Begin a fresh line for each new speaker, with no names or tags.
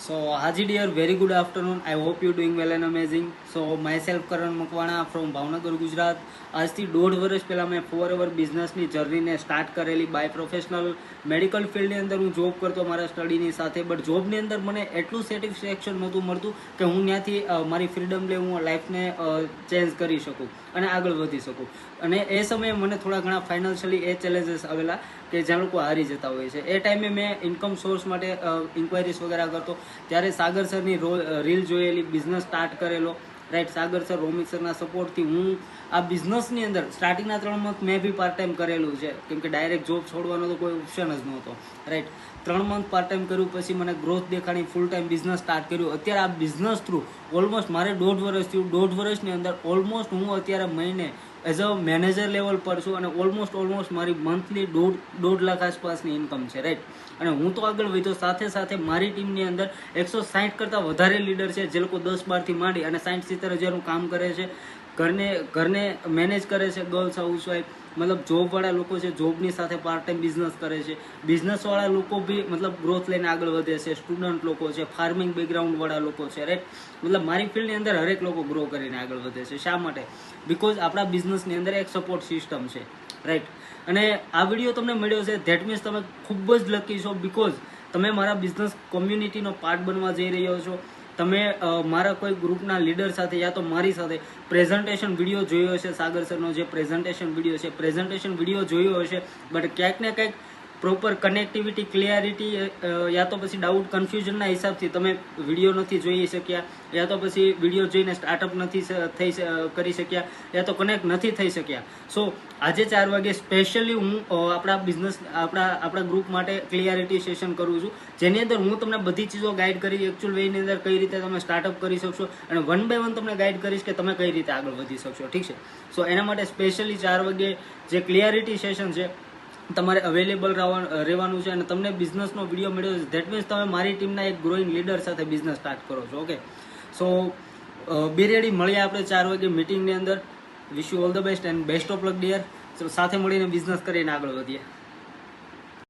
So, Haji dear, very good afternoon. I hope you're doing well and amazing. So, myself Karan Makwana from Bhavnagar, Gujarat. આજથી 1.5 વર્ષ પહેલાં મેં forever બિઝનેસની જર્નીને start કરેલી. By professional medical ફિલ્ડની અંદર હું job કરતો મારા સ્ટડીની સાથે, બટ જોબની અંદર મને એટલું સેટિસ્ફેક્શન નહોતું મળતું કે હું ત્યાંથી મારી ફ્રીડમ લઈ હું લાઈફને ચેન્જ કરી શકું અને આગળ વધી શકું. અને એ સમયે મને થોડા ઘણા ફાઇનાન્શિયલી એ ચેલેન્જીસ આવેલા કે જ્યાં લોકો હારી જતા હોય છે. એ ટાઈમે મેં ઇન્કમ સોર્સ માટે ઇન્ક્વાયરીઝ વગેરે કરતો, ત્યારે સાગર સરની રીલ જોયેલી, બિઝનેસ સ્ટાર્ટ કરેલો. રાઈટ, સાગર સર, રોમિત સરના સપોર્ટથી હું આ બિઝનેસની અંદર સ્ટાર્ટિંગના 3 મંથ મેં બી પાર્ટ ટાઈમ કરેલું છે, કેમ કે ડાયરેક્ટ જોબ છોડવાનો તો કોઈ ઓપ્શન જ નહોતો. રાઈટ, 3 મંથ પાર્ટ ટાઈમ કર્યું, પછી મને ગ્રોથ દેખાણી, ફૂલ ટાઈમ બિઝનેસ સ્ટાર્ટ કર્યું. અત્યારે આ બિઝનેસ થ્રુ ઓલમોસ્ટ મારે 1.5 વર્ષ થયું. 1.5 વર્ષની અંદર ઓલમોસ્ટ હું અત્યારે મહિને એઝ અ મેનેજર લેવલ પર છું અને ઓલમોસ્ટ મારી મંથલી 1.5 લાખ આસપાસની ઇન્કમ છે. રાઈટ, અને હું તો આગળ વધ્યો, સાથે સાથે મારી ટીમની અંદર 160 કરતાં વધારે લીડર છે, જે લોકો 10-12 થી માંડી અને 60-70 હજારનું કામ કરે છે, ઘરને મેનેજ કરે છે. ગર્લ્સ હાઉસવાઈફ, મતલબ જોબવાળા લોકો છે, જોબની સાથે પાર્ટ ટાઈમ બિઝનેસ કરે છે. બિઝનેસવાળા લોકો બી મતલબ ગ્રોથ લઈને આગળ વધે છે. સ્ટુડન્ટ લોકો છે, ફાર્મિંગ બેકગ્રાઉન્ડવાળા લોકો છે. રાઈટ, મતલબ મારી ફિલ્ડની અંદર હરેક લોકો ગ્રો કરીને આગળ વધે છે. શા માટે? બિકોઝ આપણા બિઝનેસની અંદર એક સપોર્ટ સિસ્ટમ છે. રાઈટ, અને આ વિડીયો તમને મળ્યો છે, ધેટ મીન્સ તમે ખૂબ જ લકી છો, બિકોઝ તમે મારા બિઝનેસ કોમ્યુનિટીનો પાર્ટ બનવા જઈ રહ્યો છો. તમે મારા કોઈ ગ્રુપના લીડર સાથે યા તો મારી સાથે પ્રેઝન્ટેશન વિડીયો જોયો હશે. સાગર સરનો જે પ્રેઝન્ટેશન વિડીયો છે, પ્રેઝન્ટેશન વિડીયો જોયો હશે, બટ ક્યાંક ને ક્યાંક પ્રોપર કનેક્ટિવિટી, ક્લિયરિટી યા તો પછી ડાઉટ, કન્ફ્યુઝનના હિસાબથી તમે વિડીયો નથી જોઈ શક્યા, યા તો પછી વિડીયો જોઈને સ્ટાર્ટઅપ નથી કરી શક્યા, યા તો કનેક્ટ નથી થઈ શક્યા. સો આજે 4 વાગે સ્પેશિયલી હું આપણા બિઝનેસ આપણા ગ્રુપ માટે ક્લિયરિટી સેશન કરું છું, જેની અંદર હું તમને બધી ચીજો ગાઈડ કરીશ, એકચ્યુઅલ વેની અંદર કઈ રીતે તમે સ્ટાર્ટઅપ કરી શકશો, અને 1 by 1 તમને ગાઈડ કરીશ કે તમે કઈ રીતે આગળ વધી શકશો. ઠીક છે, સો એના માટે સ્પેશિયલી 4 વાગે જે ક્લિયરિટી સેશન છે તમારે અવેલેબલ રહેવાનું છે. અને તમને બિઝનેસનો વિડીયો મળ્યો છે, ધેટ મીન્સ તમે મારી ટીમના એક ગ્રોઈંગ લીડર સાથે બિઝનેસ સ્ટાર્ટ કરો છો. ઓકે, સો બી રેડી, મળીએ આપણે 4 વાગે મીટિંગની અંદર. Wish you all the best and best of luck dear. સાથે મળીને બિઝનેસ કરીને આગળ વધીએ.